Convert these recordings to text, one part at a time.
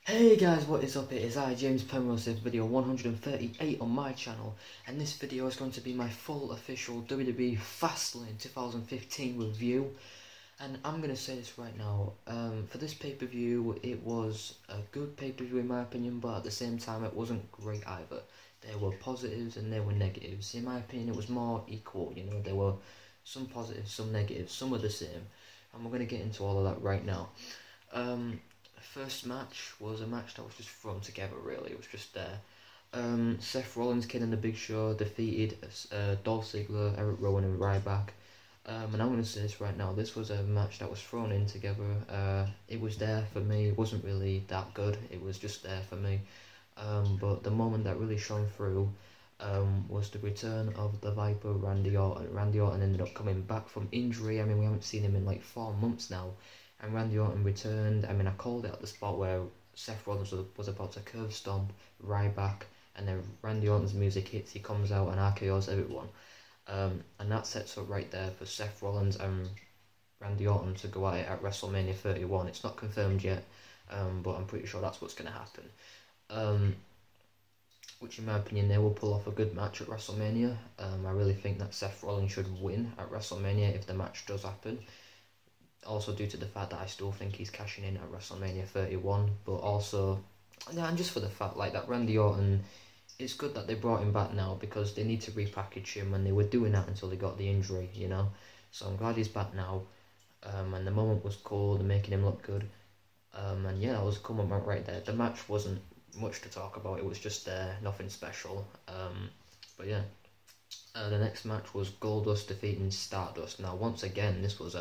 Hey guys, what is up? It is I, James Penrose, with video 138 on my channel, and this video is going to be my full official WWE Fastlane 2015 review. And I'm going to say this right now, for this pay-per-view, it was a good pay-per-view in my opinion, but at the same time it wasn't great either. There were positives and there were negatives. In my opinion, it was more equal, there were some positives, some negatives, some are the same, and we're going to get into all of that right now. First match was a match that was just thrown together, really. It was just there. Seth Rollins, Kid and the Big Show defeated Dolph Ziggler, Eric Rowan and Ryback. And I'm going to say this right now, this was a match that was thrown in together. It was there for me. It wasn't really that good. It was just there for me. But the moment that really shone through was the return of the Viper, Randy Orton. Randy Orton ended up coming back from injury. I mean, we haven't seen him in like 4 months now. And Randy Orton returned. I mean, I called it at the spot where Seth Rollins was about to curve stomp Ryback, and then Randy Orton's music hits, he comes out and RKO's everyone. And that sets up right there for Seth Rollins and Randy Orton to go at it at Wrestlemania 31. It's not confirmed yet, but I'm pretty sure that's what's going to happen. Which in my opinion, they will pull off a good match at WrestleMania. I really think that Seth Rollins should win at WrestleMania if the match does happen. Also due to the fact that I still think he's cashing in at WrestleMania 31, but also, yeah, and just for the fact like that Randy Orton, it's good that they brought him back now because they need to repackage him, and they were doing that until they got the injury, So I'm glad he's back now, and the moment was cool, they're making him look good, and yeah, that was a cool moment right there. The match wasn't much to talk about, it was just there, nothing special, but yeah. The next match was Goldust defeating Stardust. Now once again, this was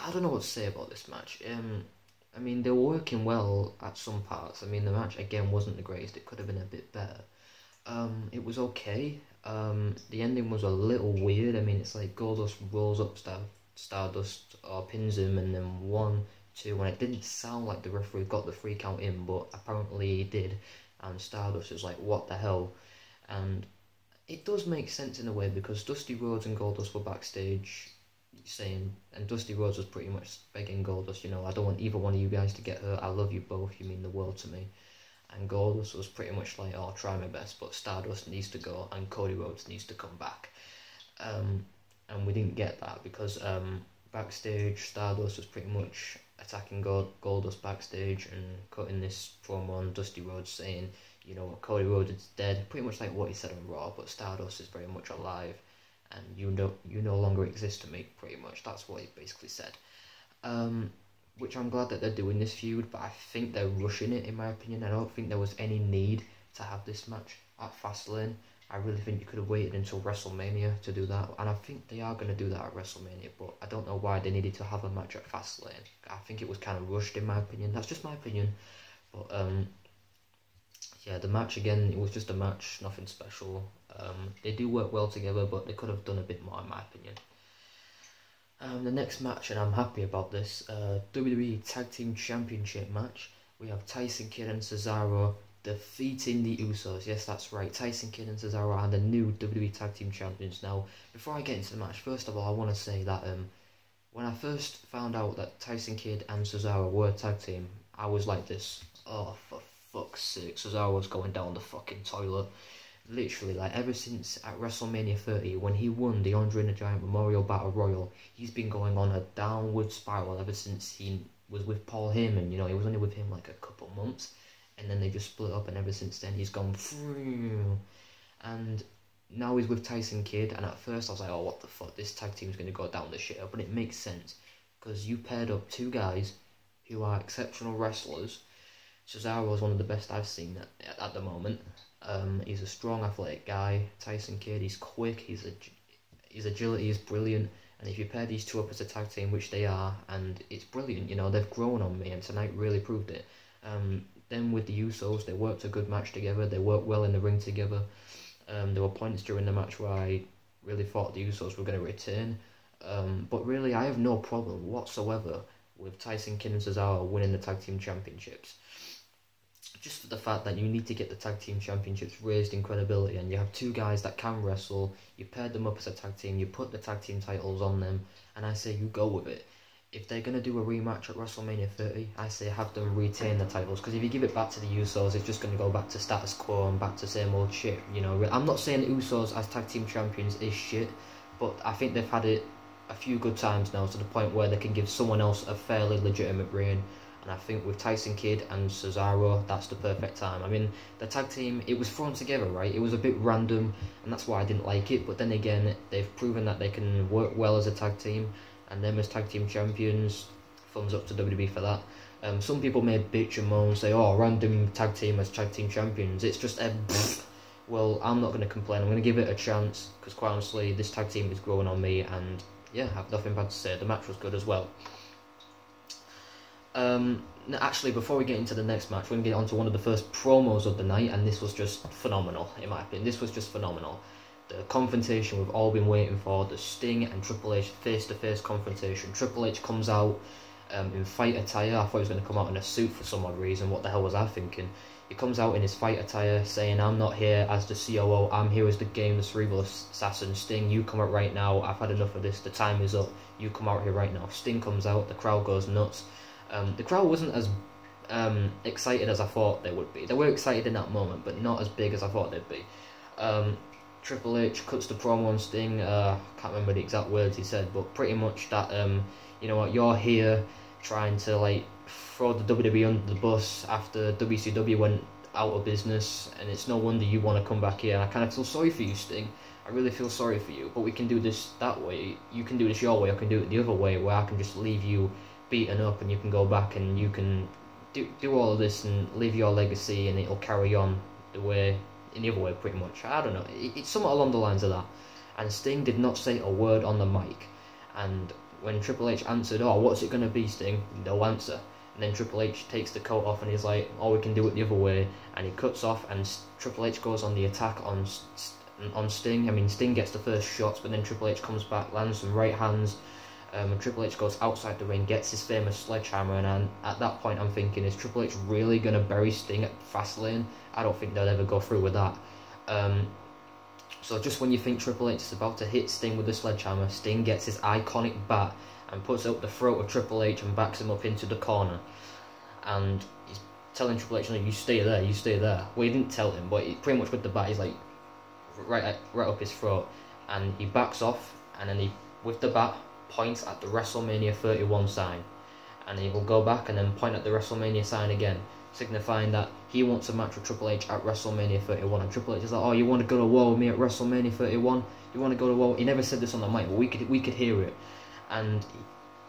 I don't know what to say about this match. I mean, they were working well at some parts. I mean, the match, again, wasn't the greatest. It could have been a bit better. It was okay. The ending was a little weird. I mean, it's like Goldust rolls up Stardust or pins him, and then 1, 2, and it didn't sound like the referee got the 3 count in, but apparently he did. And Stardust is like, what the hell? And it does make sense in a way, because Dusty Rhodes and Goldust were backstage saying, and Dusty Rhodes was pretty much begging Goldust, I don't want either one of you guys to get hurt, I love you both, you mean the world to me. And Goldust was pretty much like, oh, I'll try my best, but Stardust needs to go and Cody Rhodes needs to come back. And we didn't get that because backstage Stardust was pretty much attacking Goldust backstage and cutting this promo on Dusty Rhodes saying, Cody Rhodes is dead, pretty much like what he said on Raw, but Stardust is very much alive, and you no longer exist to me, pretty much. That's what he basically said. Which I'm glad that they're doing this feud, but I think they're rushing it, in my opinion. I don't think there was any need to have this match at Fastlane. I really think you could have waited until WrestleMania to do that, and I think they are going to do that at WrestleMania, but I don't know why they needed to have a match at Fastlane. I think it was kind of rushed, in my opinion. That's just my opinion. But yeah, the match, again, it was just a match, nothing special. They do work well together, but they could have done a bit more, in my opinion. The next match, and I'm happy about this, WWE Tag Team Championship match. We have Tyson Kidd and Cesaro defeating the Usos. Yes, that's right, Tyson Kidd and Cesaro are the new WWE Tag Team Champions. Now, before I get into the match, first of all, I want to say that when I first found out that Tyson Kidd and Cesaro were a tag team, I was like this, oh, for fuck's sake, Cesaro was going down the fucking toilet. Literally, like, ever since at WrestleMania 30, when he won the Andre the Giant Memorial Battle Royal, he's been going on a downward spiral ever since he was with Paul Heyman. He was only with him like a couple months, and then they just split up, and ever since then he's gone through. And now he's with Tyson Kidd, and at first I was like, oh, what the fuck, this tag team's going to go down the shitter, but it makes sense, because you paired up 2 guys who are exceptional wrestlers. Cesaro is one of the best I've seen at the moment. He's a strong, athletic guy. Tyson Kidd, he's quick, his agility is brilliant, and if you pair these 2 up as a tag team, which they are, and it's brilliant, they've grown on me, and tonight really proved it. Then with the Usos, they worked a good match together, they worked well in the ring together. There were points during the match where I really thought the Usos were going to return, but really I have no problem whatsoever with Tyson Kidd and Cesaro winning the tag team championships. Just for the fact that you need to get the tag team championships raised in credibility, and you have 2 guys that can wrestle, you paired them up as a tag team, you put the tag team titles on them, and I say you go with it. if they're going to do a rematch at WrestleMania 30, I say have them retain the titles, because if you give it back to the Usos, it's just going to go back to status quo and back to same old shit, you know. I'm not saying the Usos as tag team champions is shit, but I think they've had it a few good times now, to the point where they can give someone else a fairly legitimate reign. And I think with Tyson Kidd and Cesaro, that's the perfect time. I mean, the tag team, it was thrown together, right? It was a bit random, and that's why I didn't like it. But then again, they've proven that they can work well as a tag team, and them as tag team champions, thumbs up to WWE for that. Some people may bitch and moan, say, oh, random tag team as tag team champions. It's just a well, I'm not going to complain. I'm going to give it a chance, because quite honestly, this tag team is growing on me, and yeah, I have nothing bad to say. The match was good as well. Actually, before we get into the next match, we're going to get on to one of the first promos of the night, and this was just phenomenal, in my opinion. This was just phenomenal. The confrontation we've all been waiting for, the Sting and Triple H face-to-face confrontation. Triple H comes out in fight attire. I thought he was going to come out in a suit for some odd reason. What the hell was I thinking? He comes out in his fight attire, saying, I'm not here as the COO, I'm here as the game, the cerebral assassin. Sting, you come out right now, I've had enough of this, the time is up, you come out here right now. Sting comes out, the crowd goes nuts. The crowd wasn't as excited as I thought they would be. They were excited in that moment, but not as big as I thought they'd be. Triple H cuts the promo on Sting. Can't remember the exact words he said, but pretty much that, you know what, you're here trying to like throw the WWE under the bus after WCW went out of business, and it's no wonder you want to come back here. And I kind of feel sorry for you, Sting. I really feel sorry for you, but we can do this that way. You can do this your way, I can do it the other way, where I can just leave you beaten up and you can go back and you can do all of this and leave your legacy, and it'll carry on the way, in the other way, pretty much. I don't know, it's somewhat along the lines of that. And Sting did not say a word on the mic, and when Triple H answered, oh, what's it going to be, Sting? No answer. And then Triple H takes the coat off and he's like, oh, we can do it the other way, and he cuts off, and Triple H goes on the attack on Sting. I mean, Sting gets the first shots, but then Triple H comes back, lands some right hands, and Triple H goes outside the ring, gets his famous sledgehammer, and at that point I'm thinking, is Triple H really going to bury Sting at Fastlane? I don't think they'll ever go through with that. So just when you think Triple H is about to hit Sting with the sledgehammer, Sting gets his iconic bat and puts it up the throat of Triple H and backs him up into the corner. And he's telling Triple H, no, you stay there, you stay there. Well, he didn't tell him, but he, pretty much with the bat, he's like, right up his throat. And he backs off, and then he, with the bat, points at the WrestleMania 31 sign, and he will go back and then point at the WrestleMania sign again, signifying that he wants a match with Triple H at WrestleMania 31. And Triple H is like, oh, you want to go to war with me at WrestleMania 31? You want to go to war? He never said this on the mic, but we could hear it. And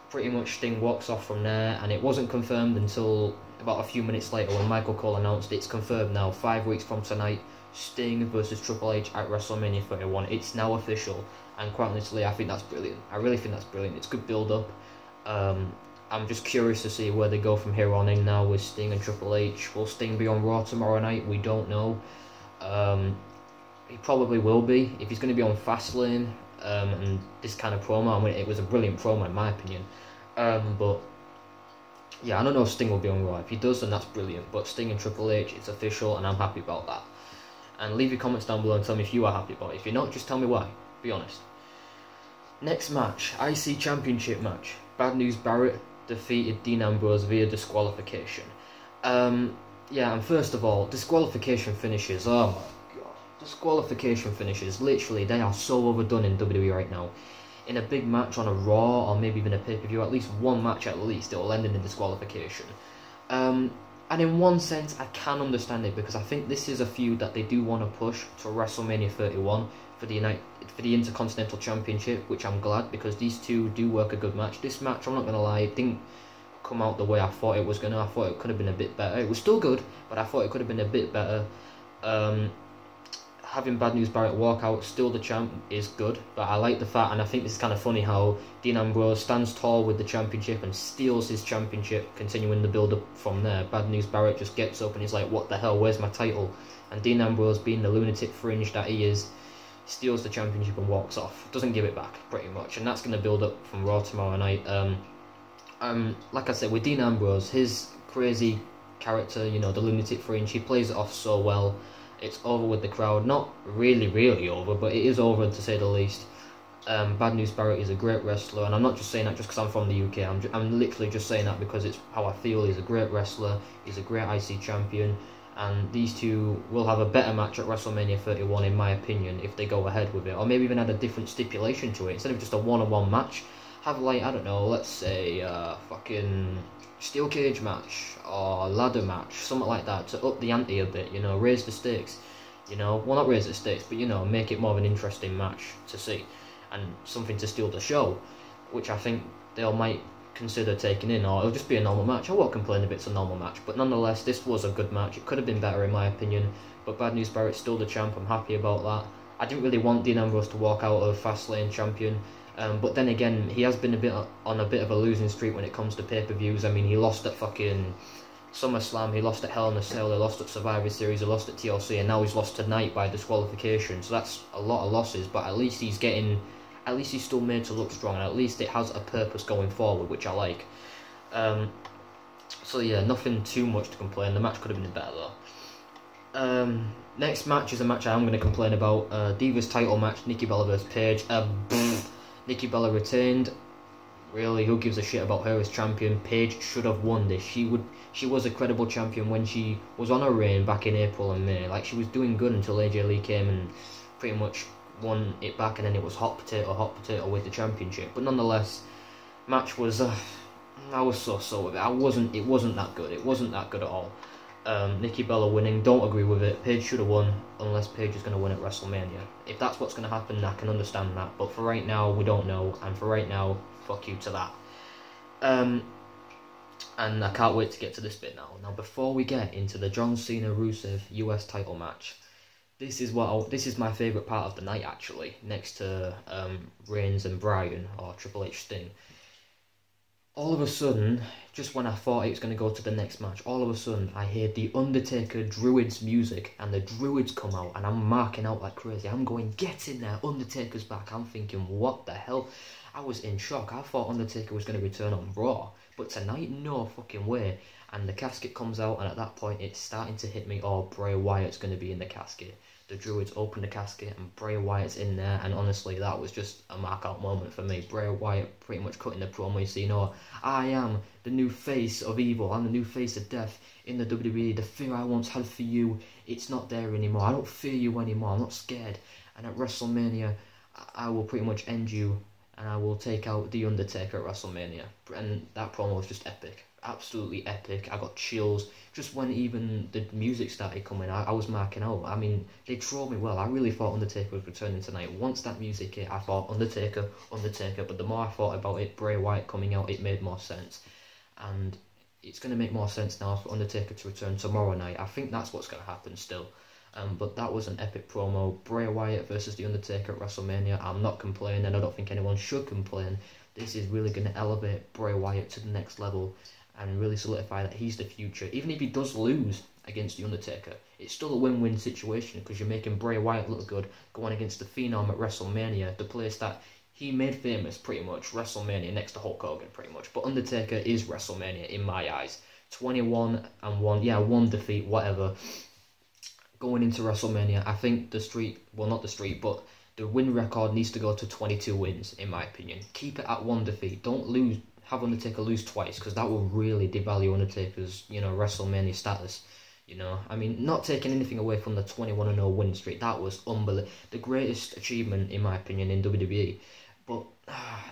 pretty much Sting walks off from there, and it wasn't confirmed until about a few minutes later when Michael Cole announced it's confirmed now, 5 weeks from tonight, Sting versus Triple H at WrestleMania 31. It's now official, and quite honestly, I think that's brilliant. I really think that's brilliant. It's good build-up. I'm just curious to see where they go from here on in now with Sting and Triple H. Will Sting be on Raw tomorrow night? We don't know. He probably will be. If he's going to be on Fastlane, and this kind of promo, I mean, it was a brilliant promo in my opinion. But yeah, I don't know if Sting will be on Raw. If he does, then that's brilliant. But Sting and Triple H, it's official, and I'm happy about that. And leave your comments down below and tell me if you are happy about it. If you're not, just tell me why. Be honest. Next match, IC Championship match. Bad News Barrett defeated Dean Ambrose via disqualification. Yeah, and first of all, disqualification finishes. Oh my god. Disqualification finishes. Literally, they are so overdone in WWE right now. In a big match on a Raw, or maybe even a pay-per-view, at least one match at least, it will end in a disqualification. And in one sense, I can understand it, because I think this is a feud that they do want to push to WrestleMania 31 for the Intercontinental Championship, which I'm glad, because these two do work a good match. This match, I'm not going to lie, it didn't come out the way I thought it was going to. I thought it could have been a bit better. It was still good, but I thought it could have been a bit better. Having Bad News Barrett walk out, still the champ, is good, but I like the fact, and I think it's kind of funny how Dean Ambrose stands tall with the championship and steals his championship, continuing the build-up from there. Bad News Barrett just gets up and he's like, what the hell, where's my title? And Dean Ambrose, being the lunatic fringe that he is, steals the championship and walks off. Doesn't give it back, pretty much, and that's going to build up from Raw tomorrow night. Like I said, with Dean Ambrose, his crazy character, you know, the lunatic fringe, he plays it off so well. It's over with the crowd. Not really over, but it is over, to say the least. Bad News Barrett is a great wrestler, and I'm not just saying that just because I'm from the UK. I'm literally just saying that because it's how I feel. He's a great wrestler. He's a great IC champion, and these two will have a better match at WrestleMania 31, in my opinion, if they go ahead with it, or maybe even add a different stipulation to it instead of just a one-on-one match. Have, like, I don't know, let's say fucking steel cage match or ladder match, something like that, to up the ante a bit. You know, raise the stakes. You know, well, not raise the stakes, but, you know, make it more of an interesting match to see, and something to steal the show, which I think they might consider taking in, or it'll just be a normal match. I won't complain if it's a normal match, but nonetheless, this was a good match. It could have been better in my opinion, but Bad News Barrett's still the champ. I'm happy about that. I didn't really want Dean Ambrose to walk out of Fastlane champion, but then again, he has been on a bit of a losing streak when it comes to pay-per-views. I mean, he lost at fucking SummerSlam, he lost at Hell in a Cell, he lost at Survivor Series, he lost at TLC, and now he's lost tonight by disqualification. So that's a lot of losses, but at least he's still made to look strong, and at least it has a purpose going forward, which I like. So yeah, nothing too much to complain. The match could have been better though. Next match is a match I am going to complain about. Divas title match, Nikki Bella vs Paige. Nikki Bella retained. Really, who gives a shit about her as champion? Paige should have won this. She was a credible champion when she was on her reign back in April and May. Like, she was doing good until AJ Lee came and pretty much won it back, and then it was hot potato with the championship. But nonetheless, match was I was so with it. It wasn't that good. It wasn't that good at all. Nikki Bella winning, don't agree with it. Paige should have won, unless Paige is going to win at WrestleMania. If that's what's going to happen, I can understand that. But for right now, we don't know, and for right now, fuck you to that. And I can't wait to get to this bit now. Now, before we get into the John Cena Rusev US title match, this is my favourite part of the night, actually, next to Reigns and Bryan, or Triple H Sting. All of a sudden, just when I thought it was going to go to the next match, all of a sudden I hear the Undertaker Druids music, and the Druids come out, and I'm marking out like crazy. I'm going, get in there, Undertaker's back. I'm thinking, what the hell? I was in shock. I thought Undertaker was going to return on Raw, but tonight, no fucking way. And the casket comes out, and at that point, it's starting to hit me, oh, Bray Wyatt's going to be in the casket. The Druids open the casket, and Bray Wyatt's in there, and honestly, that was just a mark-out moment for me. Bray Wyatt pretty much cutting the promo, you see, you know, I am the new face of evil, I'm the new face of death in the WWE. The fear I once had for you, it's not there anymore. I don't fear you anymore, I'm not scared. And at WrestleMania, I will pretty much end you, and I will take out The Undertaker at WrestleMania. And that promo was just epic. Absolutely epic. I got chills just when even the music started coming. I was marking out. I mean, they trolled me well. I really thought Undertaker was returning tonight. Once that music hit, I thought Undertaker. But the more I thought about it, Bray Wyatt coming out, it made more sense. And it's going to make more sense now for Undertaker to return tomorrow night. I think that's what's going to happen still. But that was an epic promo. Bray Wyatt versus The Undertaker at WrestleMania. I'm not complaining, and I don't think anyone should complain. This is really going to elevate Bray Wyatt to the next level and really solidify that he's the future. Even if he does lose against The Undertaker, it's still a win-win situation, because you're making Bray Wyatt look good going against the Phenom at WrestleMania, the place that he made famous, pretty much. WrestleMania next to Hulk Hogan, pretty much. But Undertaker is WrestleMania in my eyes. 21-1, yeah, one defeat, whatever. Going into WrestleMania, I think the win record needs to go to 22 wins, in my opinion. Keep it at one defeat. Don't have Undertaker lose twice, because that will really devalue Undertaker's, WrestleMania status. I mean, not taking anything away from the 21-0 win streak. That was unbelievable. The greatest achievement, in my opinion, in WWE. But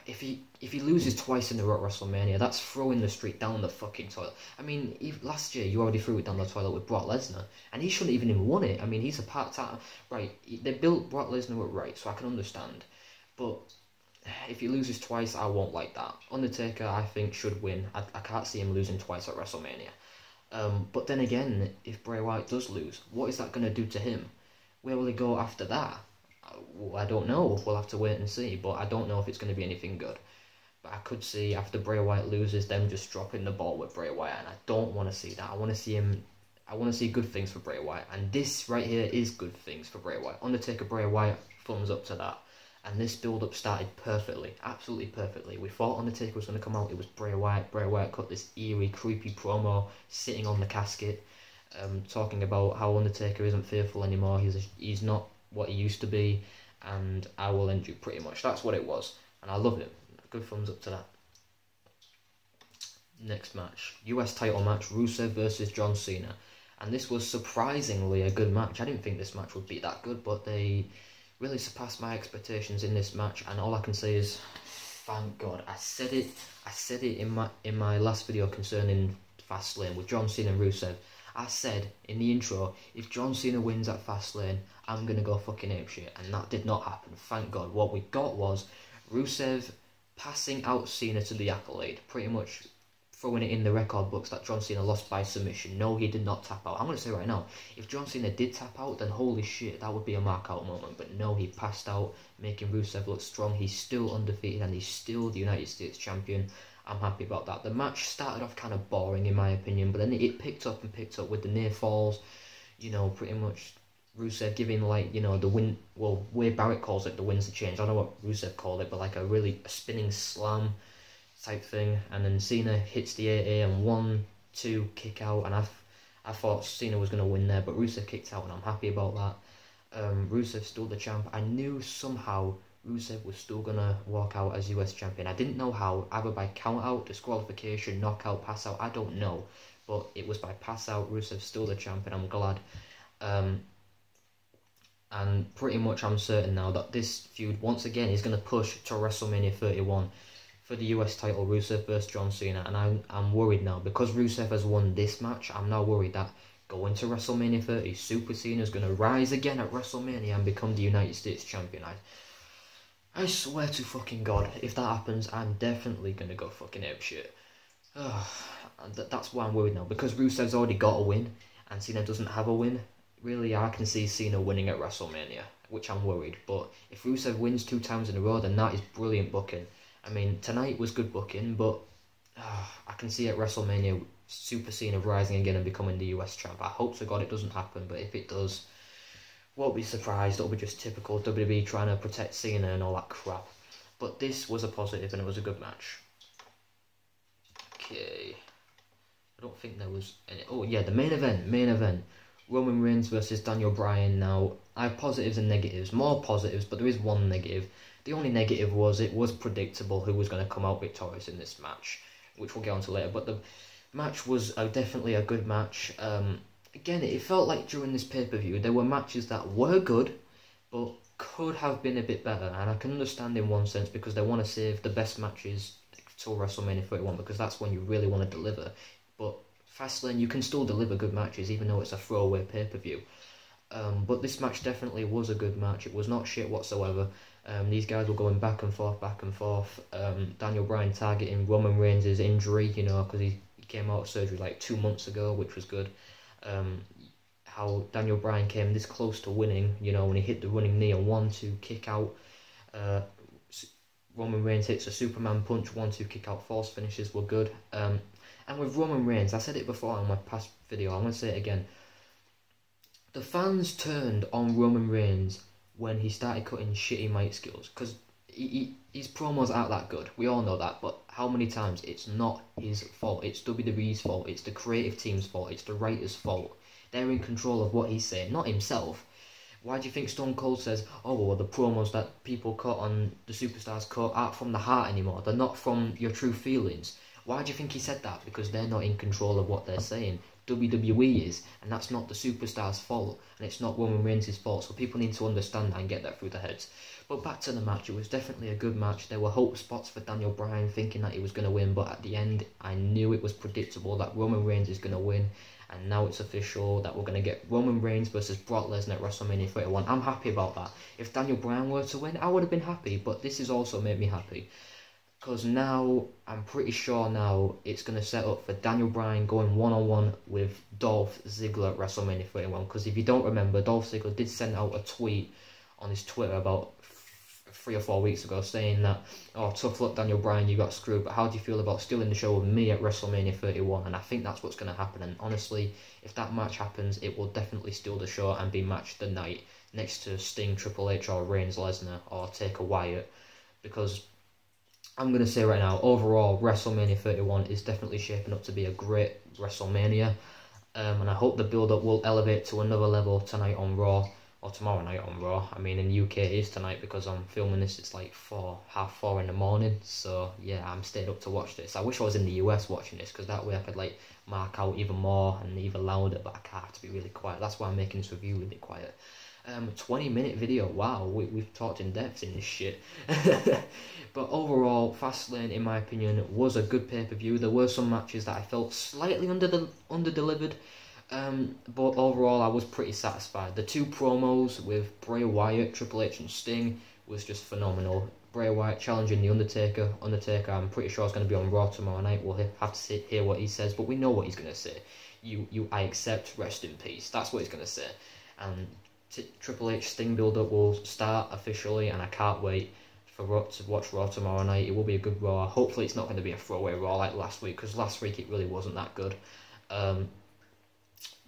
if he loses twice in a row at WrestleMania, that's throwing the streak down the fucking toilet. I mean, last year you already threw it down the toilet with Brock Lesnar, and he shouldn't even won it. I mean, he's a part-time. Right, they built Brock Lesnar up right, so I can understand. But if he loses twice, I won't like that. Undertaker, I think, should win. I can't see him losing twice at WrestleMania. But then again, if Bray Wyatt does lose, what is that going to do to him? Where will he go after that? I don't know. We'll have to wait and see. But I don't know if it's going to be anything good. But I could see, after Bray Wyatt loses, them just dropping the ball with Bray Wyatt. And I don't want to see that. I want to see good things for Bray Wyatt. And this right here is good things for Bray Wyatt. Undertaker, Bray Wyatt, thumbs up to that. And this build-up started perfectly, absolutely perfectly. We thought Undertaker was going to come out. It was Bray Wyatt. Bray Wyatt cut this eerie, creepy promo, sitting on the casket, talking about how Undertaker isn't fearful anymore. He's not what he used to be. and I will end you pretty much. That's what it was, and I love it. Good thumbs up to that. Next match, US title match, Rusev versus John Cena. And this was surprisingly a good match. I didn't think this match would be that good, but they really surpassed my expectations in this match. And all I can say is, thank God. I said it in my last video concerning Fastlane with John Cena and Rusev. I said in the intro, if John Cena wins at Fastlane, I'm going to go fucking apeshit. And that did not happen, thank God. What we got was Rusev passing out Cena to the accolade, pretty much throwing it in the record books that John Cena lost by submission. No, he did not tap out. I'm going to say right now, if John Cena did tap out, then holy shit, that would be a mark-out moment. But no, he passed out, making Rusev look strong. He's still undefeated, and he's still the United States champion. I'm happy about that. The match started off kind of boring, in my opinion, but then it picked up with the near falls. You know, pretty much Rusev giving, like, you know, the win. Well, Wade Barrett calls it the wins to change. I don't know what Rusev called it, but like a spinning slam type thing, and then Cena hits the AA and 1-2 kick out, and I thought Cena was going to win there, but Rusev kicked out, and I'm happy about that. Rusev's still the champ. I knew somehow Rusev was still going to walk out as US champion. I didn't know how, either by count out, disqualification, knockout, pass out, I don't know, but it was by pass out. Rusev's still the champ, and I'm glad. And pretty much I'm certain now that this feud once again is going to push to WrestleMania 31 for the US title, Rusev versus John Cena. And I'm worried now, because Rusev has won this match, I'm now worried that going to WrestleMania 30, Super Cena is going to rise again at WrestleMania and become the United States champion. I swear to fucking God, if that happens, I'm definitely going to go fucking apeshit. That's why I'm worried now, because Rusev's already got a win and Cena doesn't have a win. Really, I can see Cena winning at WrestleMania, which I'm worried. But if Rusev wins 2 times in a row, then that is brilliant booking. I mean, tonight was good booking, but I can see at WrestleMania Super Cena rising again and becoming the US champ. I hope to God it doesn't happen, but if it does, won't be surprised. It'll be just typical WWE trying to protect Cena and all that crap. But this was a positive, and it was a good match. Okay. I don't think there was any... Oh, yeah, the main event. Roman Reigns versus Daniel Bryan. Now, I have positives and negatives. More positives, but there is one negative. The only negative was it was predictable who was going to come out victorious in this match, which we'll get onto later. But the match was definitely a good match. Again, it felt like during this pay-per-view, there were matches that were good, but could have been a bit better. And I can understand in one sense, because they want to save the best matches till WrestleMania 31, because that's when you really want to deliver. But Fastlane, you can still deliver good matches, even though it's a throwaway pay-per-view. But this match definitely was a good match. It was not shit whatsoever. These guys were going back and forth. Daniel Bryan targeting Roman Reigns' injury, you know, because he came out of surgery like 2 months ago, which was good. How Daniel Bryan came this close to winning, you know, when he hit the running knee and 1-2 kick out. Roman Reigns hits a Superman punch, 1-2 kick out, false finishes were good. And with Roman Reigns, I said it before in my past video, I'm going to say it again. The fans turned on Roman Reigns when he started cutting shitty mic skills, because his promos aren't that good. We all know that, but how many times? It's not his fault. It's WWE's fault. It's the creative team's fault. It's the writer's fault. They're in control of what he's saying, not himself. Why do you think Stone Cold says, oh, well, the promos that people cut on the superstars cut aren't from the heart anymore? They're not from your true feelings. Why do you think he said that? Because they're not in control of what they're saying. WWE is, and that's not the superstar's fault, and it's not Roman Reigns' fault, so people need to understand that and get that through their heads. But back to the match, it was definitely a good match. There were hope spots for Daniel Bryan, thinking that he was going to win, but at the end, I knew it was predictable that Roman Reigns is going to win, and now it's official that we're going to get Roman Reigns versus Brock Lesnar at WrestleMania 31. I'm happy about that. If Daniel Bryan were to win, I would have been happy, but this has also made me happy. Because now, I'm pretty sure now, it's going to set up for Daniel Bryan going one-on-one with Dolph Ziggler at WrestleMania 31. Because if you don't remember, Dolph Ziggler did send out a tweet on his Twitter about 3 or 4 weeks ago saying that, oh, tough luck Daniel Bryan, you got screwed, but how do you feel about stealing the show with me at WrestleMania 31? And I think that's what's going to happen. And honestly, if that match happens, it will definitely steal the show and be match of the night next to Sting, Triple H, or Reigns, Lesnar, or Taker, Wyatt. Because I'm going to say right now, overall, WrestleMania 31 is definitely shaping up to be a great WrestleMania. And I hope the build-up will elevate to another level tonight on Raw. or tomorrow night on Raw. I mean, in the UK it is tonight because I'm filming this. It's like 4:30 in the morning. So yeah, I'm stayed up to watch this. I wish I was in the US watching this because that way I could like mark out even more and even louder. But I have to be really quiet. That's why I'm making this review really quiet. 20-minute video. Wow, we've talked in depth in this shit. But overall, Fastlane, in my opinion, was a good pay-per-view. There were some matches that I felt slightly under-delivered. But overall, I was pretty satisfied. The two promos with Bray Wyatt, Triple H and Sting was just phenomenal. Bray Wyatt challenging the Undertaker. Undertaker, I'm pretty sure is going to be on Raw tomorrow night. We'll have to hear what he says, but we know what he's going to say. I accept, rest in peace. That's what he's going to say. And Triple H Sting build-up will start officially, and I can't wait to watch Raw tomorrow night. It will be a good Raw. Hopefully it's not going to be a throwaway Raw like last week, because last week it really wasn't that good.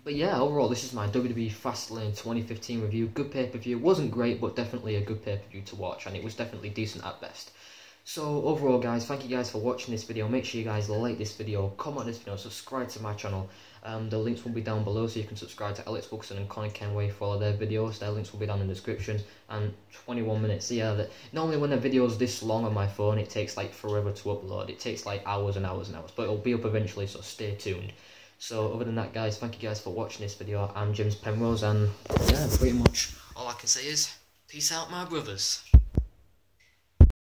But yeah, overall, this is my WWE Fastlane 2015 review. Good pay-per-view. Wasn't great, but definitely a good pay-per-view to watch, and it was definitely decent at best. So overall, guys, thank you guys for watching this video. Make sure you guys like this video, comment on this video, subscribe to my channel. The links will be down below, so you can subscribe to Alex Buxton and Conor Kenway for all of their videos. Their links will be down in the description. And 21 minutes. Yeah, normally when a video's this long on my phone, it takes like forever to upload. It takes like hours and hours and hours, but it'll be up eventually, so stay tuned. So other than that, guys, thank you guys for watching this video. I'm James Penrose, and yeah, pretty much all I can say is peace out, my brothers.